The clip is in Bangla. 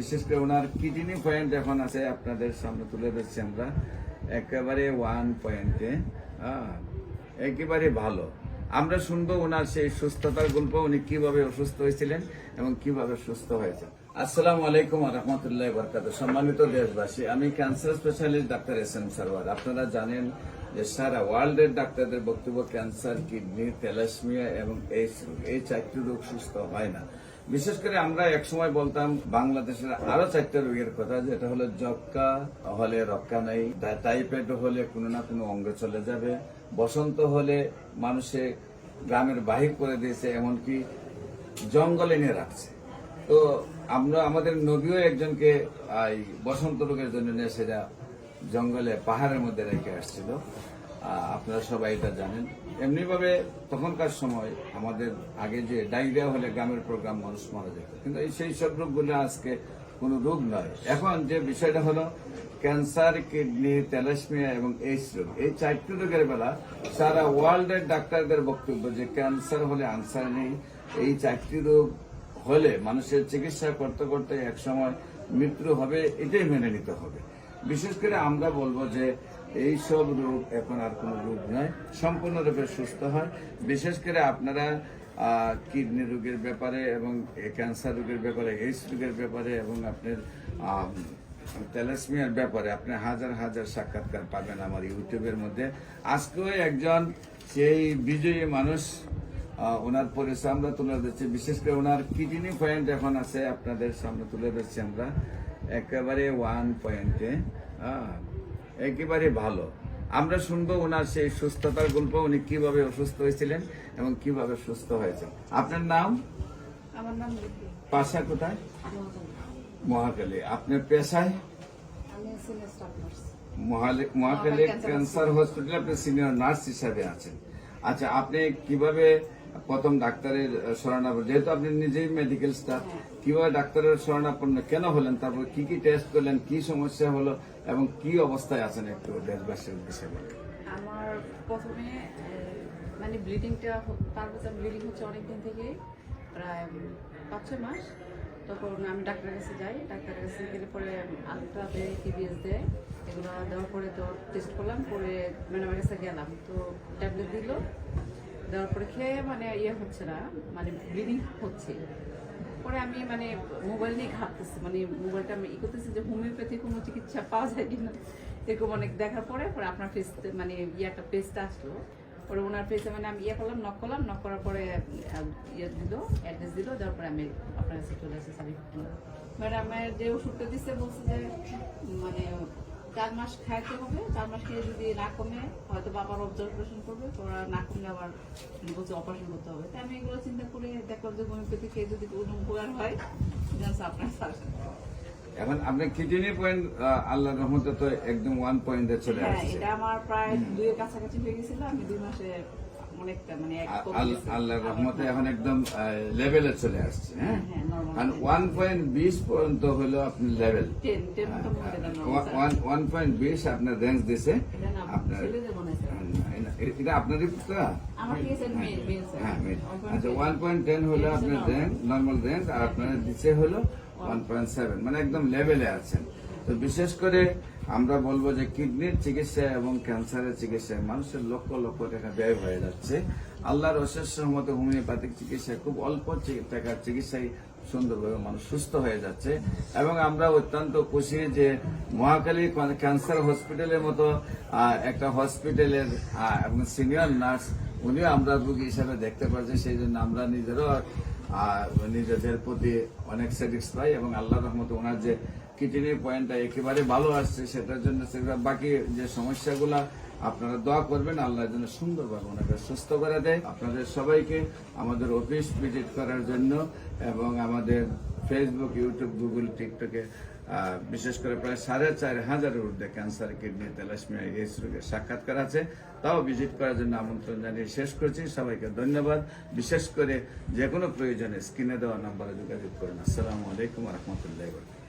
বিশেষ করে ওনার কিডনি পয়েন্ট এখন আছে আপনাদের সামনে তুলে ধরছি আমরা একেবারে 1 পয়েন্টে একেবারে ভালো। আমরা শুনবো ওনার সেই সুস্থতার গল্প, উনি কিভাবে অসুস্থ হয়েছিলেন এবং কিভাবে সুস্থ হয়েছে। আসসালামু আলাইকুম ওয়া রাহমাতুল্লাহি ওয়া বারাকাতুহু। সম্মানিত দেশবাসী, আমি cancer specialist doctor SM. Sarwar. আপনারা জানেন যে সারা ওয়ার্ল্ডের ডাক্তারদের বক্তব্য ক্যান্সার, কিডনি, থ্যালাসেমিয়া এবং এইডস রোগ, এই 4টি রোগ সুস্থ হয় না। বিশেষ করে আমরা একসময় বলতাম বাংলাদেশের আরো 4টা রোগের কথা, যেটা হলো যক্কা হলে রক্ষা নাই, টাইফয়েড হলে কোনো না কোনো অঙ্গে চলে যাবে, বসন্ত হলে মানুষে গ্রামের বাহির করে দিয়েছে, এমনকি জঙ্গলে নিয়ে রাখছে। তো আমরা আমাদের নবীও একজনকে বসন্ত রোগের জন্য নিয়ে সেটা জঙ্গলে পাহাড়ের মধ্যে রেখে আসছিল। আপনারা সবাই এটা জানেন। এমনিভাবে তখনকার সময় আমাদের আগে যে ডায়রিয়া হলে গ্রামের প্রোগ্রাম মানুষ মারা যেত, কিন্তু সেই সব রোগগুলো আজকে কোনো রোগ নয়। এখন যে বিষয়টা হলো ক্যান্সার, কিডনি, থ্যালাসেমিয়া এবং এইডস রোগ, এই 4টি রোগের বেলা সারা ওয়ার্ল্ডের ডাক্তারদের বক্তব্য যে ক্যান্সার হলে আনসার নেই। এই 4টি রোগ হলে মানুষের চিকিৎসা করতে করতে একসময় মৃত্যু হবে, এটাই মেনে নিতে হবে। বিশেষ করে আমরা বলবো যে এই সব রোগ এখন আর কোনো রোগ নয়, সম্পূর্ণরূপে সুস্থ হয়। বিশেষ করে আপনারা কিডনি রোগের ব্যাপারে এবং ক্যান্সার রোগের ব্যাপারে, এইডস রোগের ব্যাপারে এবং আপনার থ্যালাসেমিয়ার ব্যাপারে আপনি হাজার হাজার সাক্ষাৎকার পাবেন আমার ইউটিউবের মধ্যে। আজকেও একজন সেই বিজয়ী মানুষ, ওনার পরিচয় আমরা তুলে ধরছি। বিশেষ করে ওনার কিডনি পয়েন্ট এখন আছে আপনাদের সামনে তুলে ধরছি আমরা একেবারে 1 পয়েন্টে একেবারে ভালো। আমরা শুনবো ওনার সেই সুস্থতার গল্প, উনি কিভাবে অসুস্থ হয়েছিলেন এবং কিভাবে সুস্থ হয়েছে। আপনার নাম? আমার নাম পাশা কোথায়? মহাখালী। আপনার পেশায়? আমি senior staff nurse. Mohakhali cancer হসপিটালে আপনি সিনিয়র নার্স হিসাবে আছেন। আচ্ছা, আপনি কিভাবে প্রথম ডাক্তারের শরণাপন্ন, যেহেতু আপনি নিজেই মেডিকেল স্টাফ, কিভাবে ডাক্তারের শরণাপন্ন কেন হলেন, তারপর কি কি টেস্ট করলেন, কি সমস্যা হলো এবং কি অবস্থায় আছেন একটু দেশবাসীর উদ্দেশ্যে বলেন। আমার প্রথমে মানে ব্লিডিংটা, ব্লিডিং হচ্ছে অনেকদিন থেকে, প্রায় 5-6 মাস। তখন আমি ডাক্তারের কাছে যাই, ডাক্তারের কাছে গেলে পরে আলট্রা দেয়, টিবিএস দেয়, এগুলো দেওয়ার পরে তো টেস্ট করলাম, পরে ম্যাডামের কাছে গেলাম, তো ট্যাবলেট দিল, দেওয়ার পরে খেয়ে মানে হচ্ছে না, মানে ব্লিডিং হচ্ছে। পরে আমি মানে মোবাইল নিয়ে ঘাটতেছি, মানে মোবাইলটা আমি করতেছি যে হোমিওপ্যাথি কোনো চিকিৎসা পাওয়া যায় কিনা, এরকম অনেক দেখার পরে আপনার ফেস মানে একটা পেজটা আসলো, পরে ওনার পেজে মানে আমি করলাম, নক করার পরে দিল, অ্যাড্রেস দিল, দেওয়ার পরে আমি আপনার কাছে চলে আসি। ম্যাডামের যে ওষুধটা দিচ্ছে বলছে যে মানে 4 মাস খাইতে হবে, 4 মাস খেয়ে যদি না কমে হয়তো বাবার অবজারভেশন করবে, ওরা না কমলে আবার বলছে অপারেশন করতে হবে। তাই আমি এগুলো চিন্তা করে দেখলাম যে হোমিওপ্যাথি খেয়ে যদি কোনো উপকার হয়, আপনার সাজেশন। এখন আপনি কিডনি পয়েন্ট আল্লাহর রহমতে তো একদম 1 পয়েন্টে চলে আসছে। এটা আমার প্রায় 2 এর কাছাকাছি হয়ে গেছিল, আমি 2 মাসে অনেকটা মানে আল্লাহর রহমতে এখন একদম লেভেলে চলে আসছে। হ্যাঁ, 1.20 পর্যন্ত হলো আপনি লেভেল, 1.20 আপনার রেঞ্জ দিছে। আপনার এটা আপনারই পুত্রা? হ্যাঁ, আচ্ছা, 1.10 হলো আপনার রেঞ্জ, নর্মাল রেঞ্জ, আর আপনার দিচ্ছে হলো 1.7, মানে একদম লেভেলে আছেন। তো বিশেষ করে আমরা বলবো যে কিডনির চিকিৎসা এবং ক্যান্সারের চিকিৎসায় মানুষের লক্ষ লক্ষ টাকা ব্যয় হয়ে যাচ্ছে। আল্লাহর অশেষ রহমতে হোমিওপ্যাথিক চিকিৎসায় খুব অল্প টাকার চিকিৎসায় সুন্দরভাবে মানুষ সুস্থ হয়ে যাচ্ছে। এবং আমরা অত্যন্ত খুশি যে মহাখালী ক্যান্সার হসপিটালের মতো একটা হসপিটালের এবং সিনিয়র নার্স উনিও আমরা রোগী হিসাবে দেখতে পাচ্ছি। সেই জন্য আমরা নিজেদের প্রতি অনেক স্যাটিসফাই, এবং আল্লাহর রহমতে ওনার যে কিডনি পয়েন্টটা একেবারে ভালো আসছে, সেটার জন্য বাকি যে সমস্যাগুলা আপনারা দোয়া করবেন, আল্লাহর জন্য সুন্দরভাবে ওনাকে সুস্থ করে দেয়। আপনাদের সবাইকে আমাদের অফিস ভিজিট করার জন্য এবং আমাদের ফেসবুক, ইউটিউব, গুগল, টিকটকে বিশেষ করে প্রায় 4,500 ঊর্ধ্বে ক্যান্সার, কিডনি, থ্যালাসেমিয়া, এইডস রোগের সাক্ষাৎকার আছে, তাও ভিজিট করার জন্য আমন্ত্রণ জানিয়ে শেষ করছি। সবাইকে ধন্যবাদ। বিশেষ করে যে কোনো প্রয়োজনে স্ক্রিনে দেওয়া নাম্বারে যোগাযোগ করুন। আসসালামু আলাইকুম ওয়া রাহমাতুল্লাহি ওয়া বারাকাতুহু।